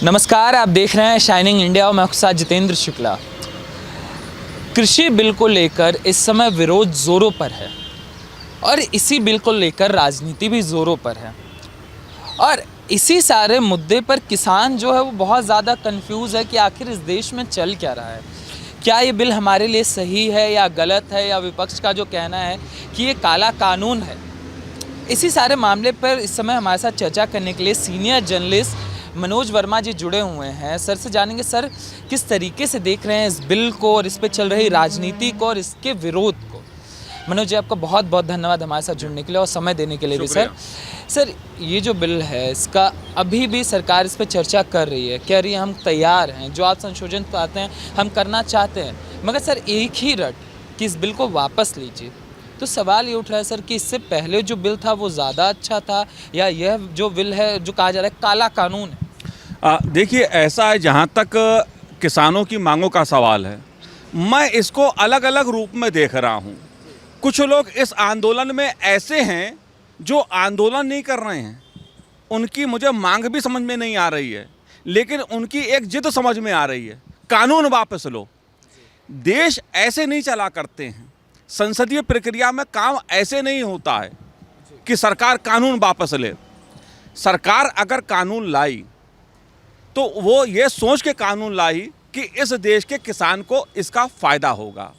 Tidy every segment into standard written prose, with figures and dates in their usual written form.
नमस्कार, आप देख रहे हैं शाइनिंग इंडिया और मैं आपके साथ जितेंद्र शुक्ला। कृषि बिल को लेकर इस समय विरोध जोरों पर है और इसी बिल को लेकर राजनीति भी जोरों पर है और इसी सारे मुद्दे पर किसान जो है वो बहुत ज़्यादा कंफ्यूज है कि आखिर इस देश में चल क्या रहा है। क्या ये बिल हमारे लिए सही है या गलत है, या विपक्ष का जो कहना है कि ये काला कानून है। इसी सारे मामले पर इस समय हमारे साथ चर्चा करने के लिए सीनियर जर्नलिस्ट मनोज वर्मा जी जुड़े हुए हैं। सर से जानेंगे, सर किस तरीके से देख रहे हैं इस बिल को और इस पर चल रही राजनीति को और इसके विरोध को। मनोज जी, आपका बहुत बहुत धन्यवाद हमारे साथ जुड़ने के लिए और समय देने के लिए भी। सर ये जो बिल है इसका अभी भी सरकार इस पर चर्चा कर रही है, कह रही है हम तैयार हैं, जो आप संशोधन चाहते हैं हम करना चाहते हैं, मगर सर एक ही रट कि इस बिल को वापस लीजिए। तो सवाल ये उठ रहा है सर कि इससे पहले जो बिल था वो ज़्यादा अच्छा था या यह जो बिल है जो कहा जा रहा है काला कानून है। देखिए, ऐसा है, जहाँ तक किसानों की मांगों का सवाल है, मैं इसको अलग अलग रूप में देख रहा हूँ। कुछ लोग इस आंदोलन में ऐसे हैं जो आंदोलन नहीं कर रहे हैं, उनकी मुझे मांग भी समझ में नहीं आ रही है, लेकिन उनकी एक जिद समझ में आ रही है, कानून वापस लो। देश ऐसे नहीं चला करते हैं, संसदीय प्रक्रिया में काम ऐसे नहीं होता है कि सरकार कानून वापस ले। सरकार अगर कानून लाई तो वो ये सोच के कानून लाई कि इस देश के किसान को इसका फ़ायदा होगा।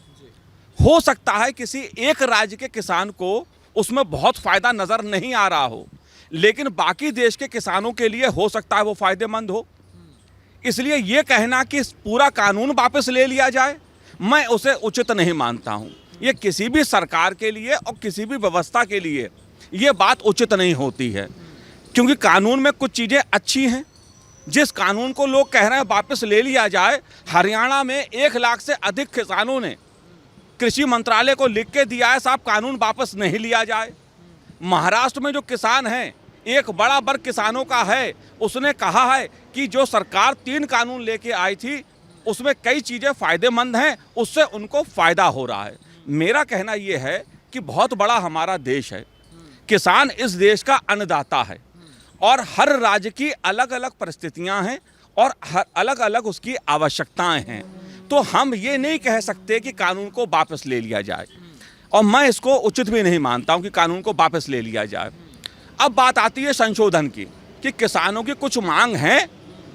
हो सकता है किसी एक राज्य के किसान को उसमें बहुत फ़ायदा नज़र नहीं आ रहा हो, लेकिन बाकी देश के किसानों के लिए हो सकता है वो फ़ायदेमंद हो। इसलिए ये कहना कि पूरा कानून वापस ले लिया जाए, मैं उसे उचित नहीं मानता हूँ। ये किसी भी सरकार के लिए और किसी भी व्यवस्था के लिए ये बात उचित नहीं होती है, क्योंकि कानून में कुछ चीज़ें अच्छी हैं। जिस कानून को लोग कह रहे हैं वापस ले लिया जाए, हरियाणा में 1 लाख से अधिक किसानों ने कृषि मंत्रालय को लिख के दिया है साहब कानून वापस नहीं लिया जाए। महाराष्ट्र में जो किसान हैं, एक बड़ा वर्ग किसानों का है, उसने कहा है कि जो सरकार 3 कानून लेके आई थी उसमें कई चीज़ें फ़ायदेमंद हैं, उससे उनको फ़ायदा हो रहा है। मेरा कहना ये है कि बहुत बड़ा हमारा देश है, किसान इस देश का अन्नदाता है और हर राज्य की अलग अलग परिस्थितियां हैं और हर अलग अलग उसकी आवश्यकताएं हैं। तो हम ये नहीं कह सकते कि कानून को वापस ले लिया जाए, और मैं इसको उचित भी नहीं मानता हूं कि कानून को वापस ले लिया जाए। अब बात आती है संशोधन की कि किसानों की कुछ मांग हैं,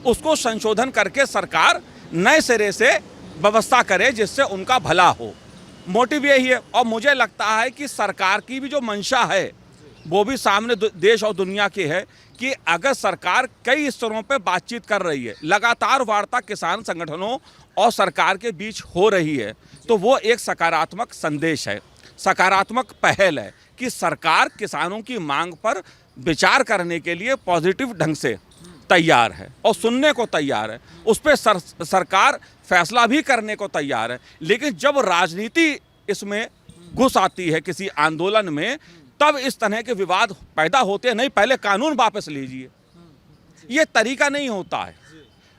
उसको संशोधन करके सरकार नए सिरे से व्यवस्था करे जिससे उनका भला हो। मोटिव यही है, और मुझे लगता है कि सरकार की भी जो मंशा है वो भी सामने देश और दुनिया की है कि अगर सरकार कई स्तरों पे बातचीत कर रही है, लगातार वार्ता किसान संगठनों और सरकार के बीच हो रही है, तो वो एक सकारात्मक संदेश है, सकारात्मक पहल है कि सरकार किसानों की मांग पर विचार करने के लिए पॉजिटिव ढंग से तैयार है और सुनने को तैयार है। उस पर सरकार फैसला भी करने को तैयार है। लेकिन जब राजनीति इसमें घुस आती है किसी आंदोलन में, तब इस तरह के विवाद पैदा होते हैं। नहीं, पहले कानून वापस लीजिए, ये तरीका नहीं होता है।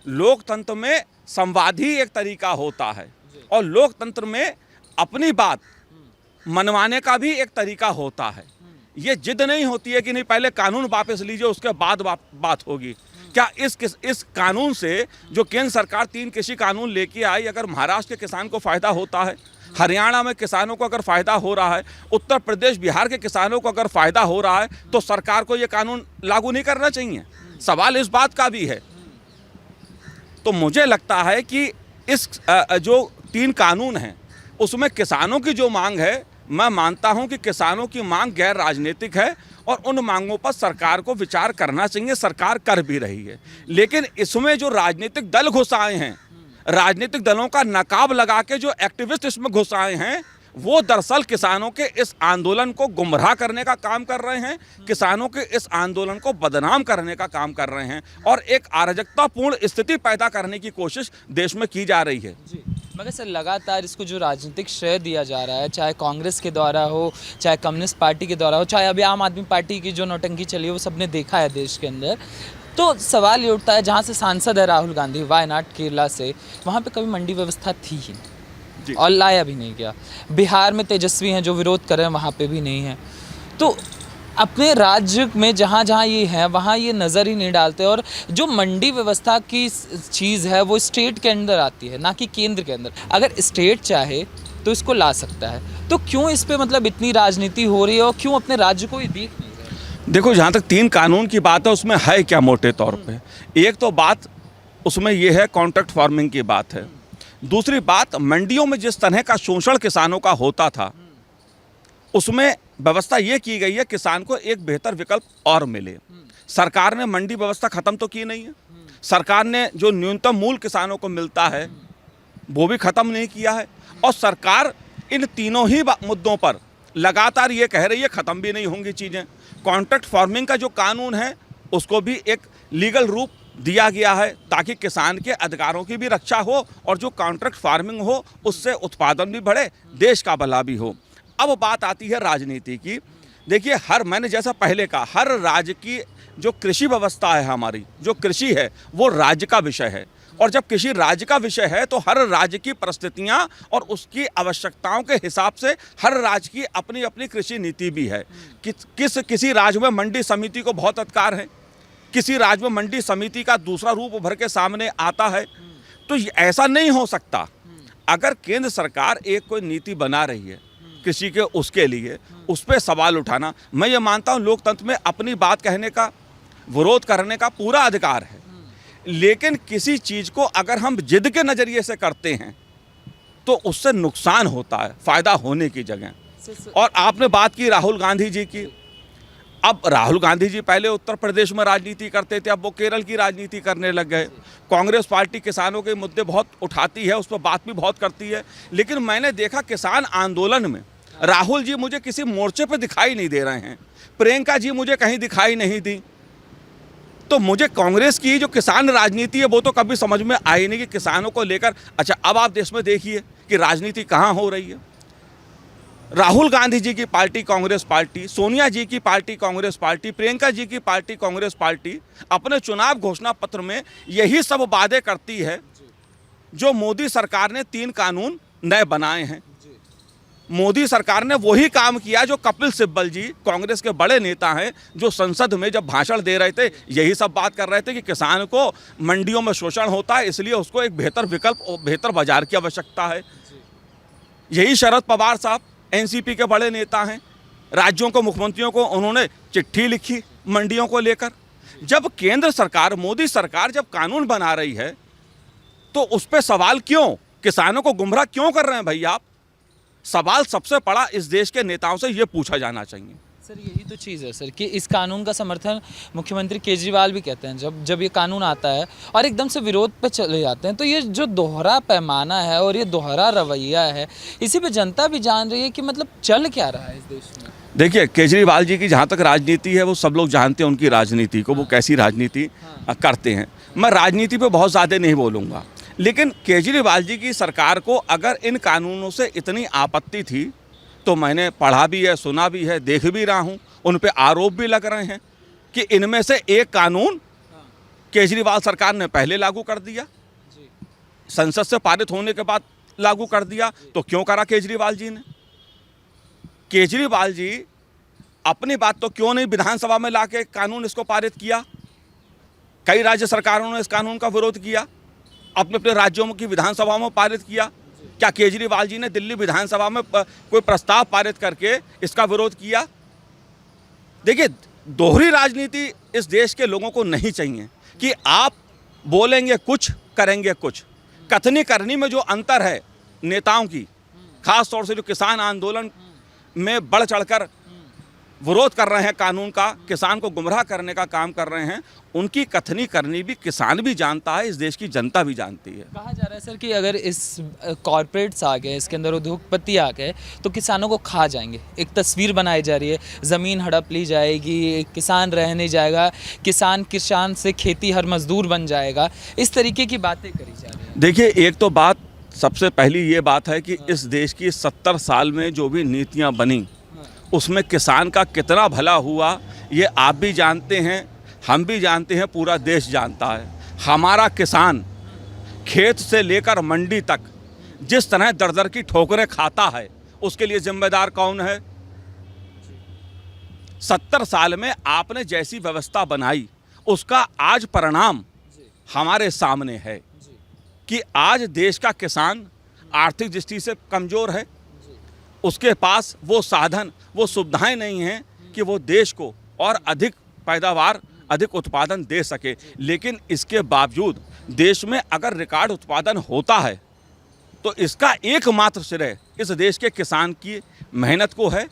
लोकतंत्र में संवाद ही एक तरीका होता है और लोकतंत्र में अपनी बात मनवाने का भी एक तरीका होता है। ये जिद नहीं होती है कि नहीं पहले कानून वापस लीजिए उसके बाद बात होगी। क्या इस कानून से जो केंद्र सरकार 3 कृषि कानून लेके आई, अगर महाराष्ट्र के किसान को फ़ायदा होता है, हरियाणा में किसानों को अगर फ़ायदा हो रहा है, उत्तर प्रदेश बिहार के किसानों को अगर फ़ायदा हो रहा है, तो सरकार को ये कानून लागू नहीं करना चाहिए। सवाल इस बात का भी है। तो मुझे लगता है कि इस जो 3 कानून हैं उसमें किसानों की जो मांग है, मैं मानता हूं कि किसानों की मांग गैर राजनीतिक है और उन मांगों पर सरकार को विचार करना चाहिए। सरकार कर भी रही है, लेकिन इसमें जो राजनीतिक दल घुस आए हैं, राजनीतिक दलों का नकाब लगा के जो एक्टिविस्ट इसमें घुस आए हैं, वो दरअसल किसानों के इस आंदोलन को गुमराह करने का काम कर रहे हैं, किसानों के इस आंदोलन को बदनाम करने का काम कर रहे हैं और एक अराजकतापूर्ण स्थिति पैदा करने की कोशिश देश में की जा रही है। मगर सर लगातार इसको जो राजनीतिक श्रेय दिया जा रहा है, चाहे कांग्रेस के द्वारा हो, चाहे कम्युनिस्ट पार्टी के द्वारा हो, चाहे अभी आम आदमी पार्टी की जो नौटंकी चली है वो सबने देखा है देश के अंदर, तो सवाल ये उठता है, जहाँ से सांसद है राहुल गांधी वायनाड केरला से, वहाँ पे कभी मंडी व्यवस्था थी ही नहीं और लाया भी नहीं गया। बिहार में तेजस्वी हैं जो विरोध कर रहे हैं, वहाँ पे भी नहीं है। तो अपने राज्य में जहाँ जहाँ ये है वहाँ ये नज़र ही नहीं डालते, और जो मंडी व्यवस्था की चीज़ है वो स्टेट के अंदर आती है, ना कि केंद्र के अंदर। अगर स्टेट चाहे तो इसको ला सकता है, तो क्यों इस पे मतलब इतनी राजनीति हो रही है, और क्यों अपने राज्य को ये देख नहीं रहे? देखो, जहाँ तक 3 कानून की बात है उसमें है क्या मोटे तौर पे, एक तो बात उसमें ये है कॉन्ट्रैक्ट फार्मिंग की बात है। दूसरी बात, मंडियों में जिस तरह का शोषण किसानों का होता था उसमें व्यवस्था ये की गई है किसान को एक बेहतर विकल्प और मिले। सरकार ने मंडी व्यवस्था खत्म तो की नहीं है, सरकार ने जो न्यूनतम मूल्य किसानों को मिलता है वो भी खत्म नहीं किया है, और सरकार इन तीनों ही मुद्दों पर लगातार ये कह रही है खत्म भी नहीं होंगी चीज़ें। कॉन्ट्रैक्ट फार्मिंग का जो कानून है उसको भी एक लीगल रूप दिया गया है ताकि किसान के अधिकारों की भी रक्षा हो, और जो कॉन्ट्रैक्ट फार्मिंग हो उससे उत्पादन भी बढ़े, देश का भला भी हो। अब बात आती है राजनीति की। देखिए, मैंने जैसा पहले कहा, हर राज्य की जो कृषि व्यवस्था है, हमारी जो कृषि है वो राज्य का विषय है, और जब किसी राज्य का विषय है तो हर राज्य की परिस्थितियां और उसकी आवश्यकताओं के हिसाब से हर राज्य की अपनी अपनी कृषि नीति भी है। किसी राज्य में मंडी समिति को बहुत अधिकार है, किसी राज्य में मंडी समिति का दूसरा रूप उभर के सामने आता है। तो ऐसा नहीं हो सकता। अगर केंद्र सरकार एक कोई नीति बना रही है कृषि के, उसके लिए उस पर सवाल उठाना, मैं ये मानता हूँ लोकतंत्र में अपनी बात कहने का, विरोध करने का पूरा अधिकार है, लेकिन किसी चीज़ को अगर हम जिद के नज़रिए से करते हैं तो उससे नुकसान होता है, फ़ायदा होने की जगह। और आपने बात की राहुल गांधी जी की। अब राहुल गांधी जी पहले उत्तर प्रदेश में राजनीति करते थे, अब वो केरल की राजनीति करने लग गए। कांग्रेस पार्टी किसानों के मुद्दे बहुत उठाती है, उस पर बात भी बहुत करती है, लेकिन मैंने देखा किसान आंदोलन में राहुल जी मुझे किसी मोर्चे पर दिखाई नहीं दे रहे हैं, प्रियंका जी मुझे कहीं दिखाई नहीं दी। तो मुझे कांग्रेस की जो किसान राजनीति है वो तो कभी समझ में आई नहीं कि किसानों को लेकर। अच्छा, अब आप देश में देखिए कि राजनीति कहाँ हो रही है। राहुल गांधी जी की पार्टी कांग्रेस पार्टी, सोनिया जी की पार्टी कांग्रेस पार्टी, प्रियंका जी की पार्टी कांग्रेस पार्टी अपने चुनाव घोषणा पत्र में यही सब वादे करती है जो मोदी सरकार ने 3 कानून नए बनाए हैं। मोदी सरकार ने वही काम किया जो कपिल सिब्बल जी, कांग्रेस के बड़े नेता हैं, जो संसद में जब भाषण दे रहे थे यही सब बात कर रहे थे कि किसान को मंडियों में शोषण होता है, इसलिए उसको एक बेहतर विकल्प और बेहतर बाजार की आवश्यकता है। यही शरद पवार साहब एनसीपी के बड़े नेता हैं, राज्यों को, मुख्यमंत्रियों को उन्होंने चिट्ठी लिखी मंडियों को लेकर। जब केंद्र सरकार, मोदी सरकार जब कानून बना रही है तो उस पर सवाल क्यों, किसानों को गुमराह क्यों कर रहे हैं भैया आप? सवाल सबसे बड़ा इस देश के नेताओं से ये पूछा जाना चाहिए। सर यही तो चीज़ है सर कि इस कानून का समर्थन मुख्यमंत्री केजरीवाल भी कहते हैं। जब ये कानून आता है और एकदम से विरोध पे चले जाते हैं, तो ये जो दोहरा पैमाना है और ये दोहरा रवैया है, इसी पे जनता भी जान रही है कि मतलब चल क्या रहा है इस देश में। देखिए, केजरीवाल जी की जहाँ तक राजनीति है वो सब लोग जानते हैं उनकी राजनीति को, वो कैसी राजनीति करते हैं। मैं राजनीति पे बहुत ज़्यादा नहीं बोलूँगा, लेकिन केजरीवाल जी की सरकार को अगर इन कानूनों से इतनी आपत्ति थी तो मैंने पढ़ा भी है, सुना भी है, देख भी रहा हूँ, उन पे आरोप भी लग रहे हैं कि इनमें से एक कानून केजरीवाल सरकार ने पहले लागू कर दिया, संसद से पारित होने के बाद लागू कर दिया। तो क्यों करा केजरीवाल जी ने? केजरीवाल जी अपनी बात तो क्यों नहीं विधानसभा में लाके कानून इसको पारित किया? कई राज्य सरकारों ने इस कानून का विरोध किया, अपने अपने राज्यों की विधानसभाओं में पारित किया। क्या केजरीवाल जी ने दिल्ली विधानसभा में कोई प्रस्ताव पारित करके इसका विरोध किया? देखिए, दोहरी राजनीति इस देश के लोगों को नहीं चाहिए कि आप बोलेंगे कुछ, करेंगे कुछ। कथनी करनी में जो अंतर है नेताओं की, खास तौर से जो किसान आंदोलन में बढ़ चढ़कर विरोध कर रहे हैं कानून का, किसान को गुमराह करने का काम कर रहे हैं, उनकी कथनी करनी भी किसान भी जानता है, इस देश की जनता भी जानती है। कहा जा रहा है सर कि अगर इस कॉरपोरेट्स आ गए, इसके अंदर उद्योगपति आ गए तो किसानों को खा जाएंगे। एक तस्वीर बनाई जा रही है, ज़मीन हड़प ली जाएगी, किसान रह नहीं जाएगा, किसान से खेती हर मजदूर बन जाएगा, इस तरीके की बातें करी जा रही हैं। देखिए, एक तो बात सबसे पहली ये बात है कि इस देश की 70 साल में जो भी नीतियाँ बनी उसमें किसान का कितना भला हुआ ये आप भी जानते हैं, हम भी जानते हैं, पूरा देश जानता है। हमारा किसान खेत से लेकर मंडी तक जिस तरह दर दर की ठोकरें खाता है, उसके लिए जिम्मेदार कौन है? 70 साल में आपने जैसी व्यवस्था बनाई उसका आज परिणाम हमारे सामने है कि आज देश का किसान आर्थिक दृष्टि से कमज़ोर है। उसके पास वो साधन, वो सुविधाएं नहीं हैं कि वो देश को और अधिक पैदावार, अधिक उत्पादन दे सके। लेकिन इसके बावजूद देश में अगर रिकॉर्ड उत्पादन होता है तो इसका एकमात्र श्रेय इस देश के किसान की मेहनत को है।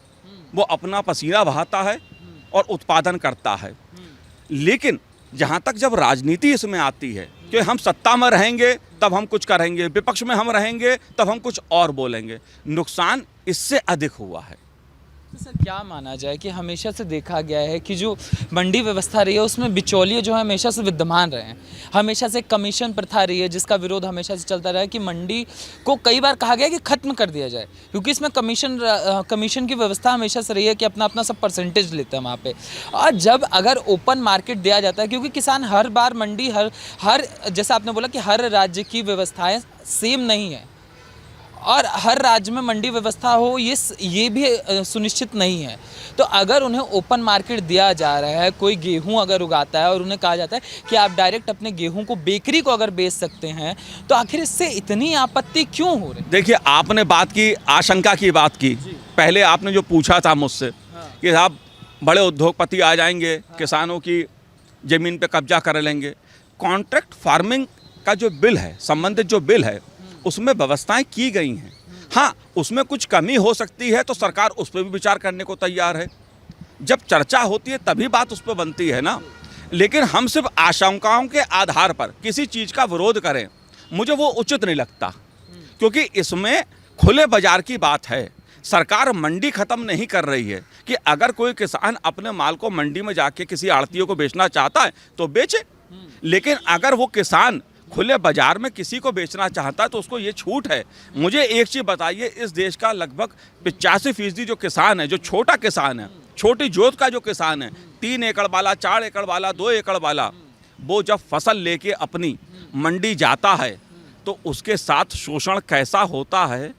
वो अपना पसीना बहाता है और उत्पादन करता है। लेकिन जहाँ तक जब राजनीति इसमें आती है कि हम सत्ता में रहेंगे तब हम कुछ करेंगे, विपक्ष में हम रहेंगे तब हम कुछ और बोलेंगे, नुकसान इससे अधिक हुआ है। तो सर क्या माना जाए कि हमेशा से देखा गया है कि जो मंडी व्यवस्था रही है उसमें बिचौलिए जो है हमेशा से विद्यमान रहे हैं। हमेशा से कमीशन प्रथा रही है जिसका विरोध हमेशा से चलता रहा है कि मंडी को कई बार कहा गया कि ख़त्म कर दिया जाए, क्योंकि इसमें कमीशन की व्यवस्था हमेशा से रही है कि अपना अपना सब परसेंटेज लेते हैं वहाँ पे। और जब अगर ओपन मार्केट दिया जाता है, क्योंकि किसान हर बार मंडी हर जैसा आपने बोला कि हर राज्य की व्यवस्थाएँ सेम नहीं है और हर राज्य में मंडी व्यवस्था हो ये भी सुनिश्चित नहीं है। तो अगर उन्हें ओपन मार्केट दिया जा रहा है, कोई गेहूं अगर उगाता है और उन्हें कहा जाता है कि आप डायरेक्ट अपने गेहूं को बेकरी को अगर बेच सकते हैं, तो आखिर इससे इतनी आपत्ति क्यों हो रही? देखिए, आपने बात की, आशंका की बात की। पहले आपने जो पूछा था मुझसे कि आप बड़े उद्योगपति आ जाएंगे, किसानों की ज़मीन पे कब्जा कर लेंगे। कॉन्ट्रैक्ट फार्मिंग का जो बिल है, संबंधित जो बिल है, उसमें व्यवस्थाएं की गई हैं। हाँ, उसमें कुछ कमी हो सकती है तो सरकार उस पर भी विचार करने को तैयार है। जब चर्चा होती है तभी बात उस पर बनती है ना। लेकिन हम सिर्फ आशंकाओं के आधार पर किसी चीज़ का विरोध करें, मुझे वो उचित नहीं लगता, क्योंकि इसमें खुले बाजार की बात है। सरकार मंडी ख़त्म नहीं कर रही है कि अगर कोई किसान अपने माल को मंडी में जाके किसी आड़तियों को बेचना चाहता है तो बेचे। लेकिन अगर वो किसान खुले बाजार में किसी को बेचना चाहता है तो उसको ये छूट है। मुझे एक चीज़ बताइए, इस देश का लगभग 85% जो किसान है, जो छोटा किसान है, छोटी जोत का जो किसान है, 3 एकड़ वाला, 4 एकड़ वाला, 2 एकड़ वाला, वो जब फसल लेके अपनी मंडी जाता है तो उसके साथ शोषण कैसा होता है,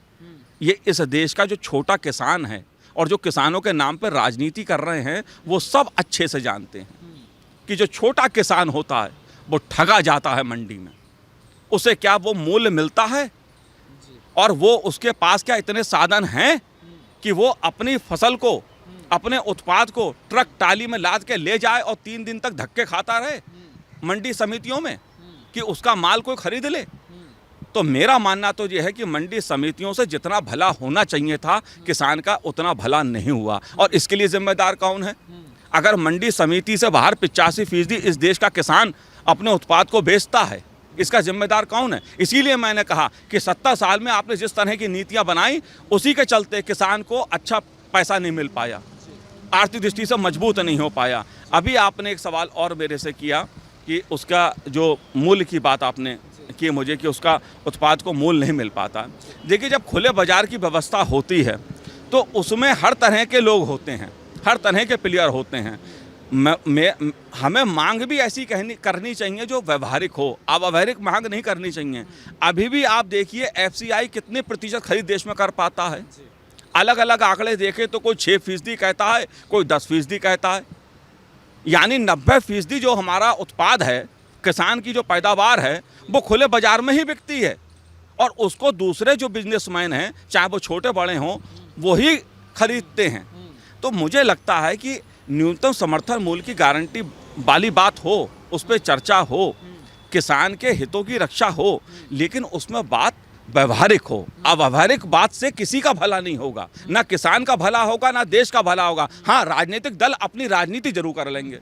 ये इस देश का जो छोटा किसान है और जो किसानों के नाम पर राजनीति कर रहे हैं वो सब अच्छे से जानते हैं कि जो छोटा किसान होता है वो ठगा जाता है मंडी में। उसे क्या वो मूल्य मिलता है? और वो उसके पास क्या इतने साधन हैं कि वो अपनी फसल को, अपने उत्पाद को ट्रक टाली में लाद के ले जाए और 3 दिन तक धक्के खाता रहे मंडी समितियों में कि उसका माल कोई खरीद ले? तो मेरा मानना तो ये है कि मंडी समितियों से जितना भला होना चाहिए था किसान का, उतना भला नहीं हुआ। और इसके लिए जिम्मेदार कौन है? अगर मंडी समिति से बाहर 85% इस देश का किसान अपने उत्पाद को बेचता है, इसका जिम्मेदार कौन है? इसीलिए मैंने कहा कि 70 साल में आपने जिस तरह की नीतियां बनाई, उसी के चलते किसान को अच्छा पैसा नहीं मिल पाया, आर्थिक दृष्टि से मजबूत नहीं हो पाया। अभी आपने एक सवाल और मेरे से किया कि उसका जो मूल्य की बात आपने की मुझे, कि उसका उत्पाद को मूल्य नहीं मिल पाता। देखिए, जब खुले बाजार की व्यवस्था होती है तो उसमें हर तरह के लोग होते हैं, हर तरह के प्लेयर होते हैं। हमें मांग भी ऐसी करनी चाहिए जो व्यवहारिक हो, अव्यवहारिक मांग नहीं करनी चाहिए। अभी भी आप देखिए FCI कितने प्रतिशत खरीद देश में कर पाता है। अलग अलग आंकड़े देखें तो कोई 6% कहता है, कोई 10% कहता है। यानी 90% जो हमारा उत्पाद है, किसान की जो पैदावार है, वो खुले बाजार में ही बिकती है और उसको दूसरे जो बिजनेसमैन हैं, चाहे वो छोटे बड़े हों, वही खरीदते हैं। तो मुझे लगता है कि न्यूनतम समर्थन मूल्य की गारंटी वाली बात हो, उस पर चर्चा हो, किसान के हितों की रक्षा हो, लेकिन उसमें बात व्यवहारिक हो। अव्यवहारिक बात से किसी का भला नहीं होगा, ना किसान का भला होगा, ना देश का भला होगा। हाँ, राजनीतिक दल अपनी राजनीति जरूर कर लेंगे।